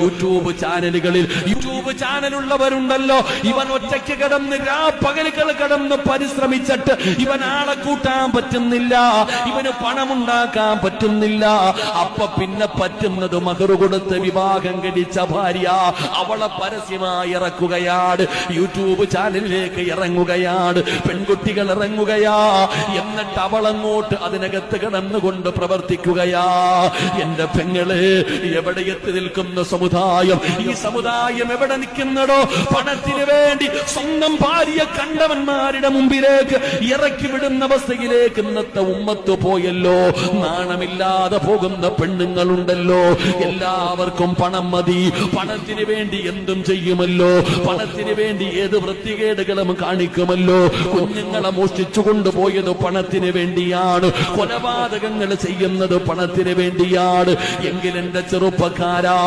YouTube ചാനലുള്ളവരുണ്ടല്ലോ, ഇവൻ ഒറ്റയ്ക്ക് കിടന്ന് പകലുകൾ കിടന്ന് പരിശ്രമിച്ചിട്ട് ഇവൻ ആളെ കൂട്ടാൻ പറ്റുന്നില്ല, ഇവന് പണമുണ്ടാക്കാൻ പറ്റുന്നില്ല. അപ്പൊ പിന്നെ പറ്റുന്നത് മഹർ കൊടുത്ത് വിവാഹം കഴിച്ച ഭാര്യ അവളെ പരസ്യമായി ഇറക്കുകയാണ്, യൂട്യൂബ് ചാനലിലേക്ക് ഇറങ്ങുകയാണ്, പെൺകുട്ടികൾ ഇറങ്ങുകയാ. എന്നിട്ട് അവളങ്ങോട്ട് അതിനകത്ത് കിടന്നുകൊണ്ട് പ്രവർത്തിക്കുകയാ. എന്റെ പെങ്ങള്, എവിടെ എത്തി നിൽക്കുന്ന സമുദായം? ഈ സമുദായം എവിടെ നിൽക്കുന്നതോ? പണത്തിന് വേണ്ടി സ്വന്തം ഭാര്യ കണ്ടവന്മാരുടെ മുമ്പിലേക്ക് ഇറക്കി വിടുന്ന അവസ്ഥയിലേക്ക് ഇന്നത്തെ ഉമ്മത്ത് പോയല്ലോ. നാണമില്ലാതെ പോകുന്ന പെണ്ണുങ്ങളുണ്ടല്ലോ. എല്ലാവർക്കും പണം മതി, പണത്തിന് വേണ്ടി എന്തും ചെയ്യുമല്ലോ, പണത്തിന് വേണ്ടി ഏത് വൃത്തികേടുകളും കാണിക്കുമല്ലോ. കുഞ്ഞുങ്ങളെ മോഷ്ടിച്ചു കൊണ്ടുപോയത് പണത്തിന് വേണ്ടിയാണ്, കൊലപാതകങ്ങൾ ചെയ്യുന്നത് പണത്തിന് വേണ്ടിയാണ്. എങ്കിൽ എന്റെ ചെറുപ്പക്കാരാ,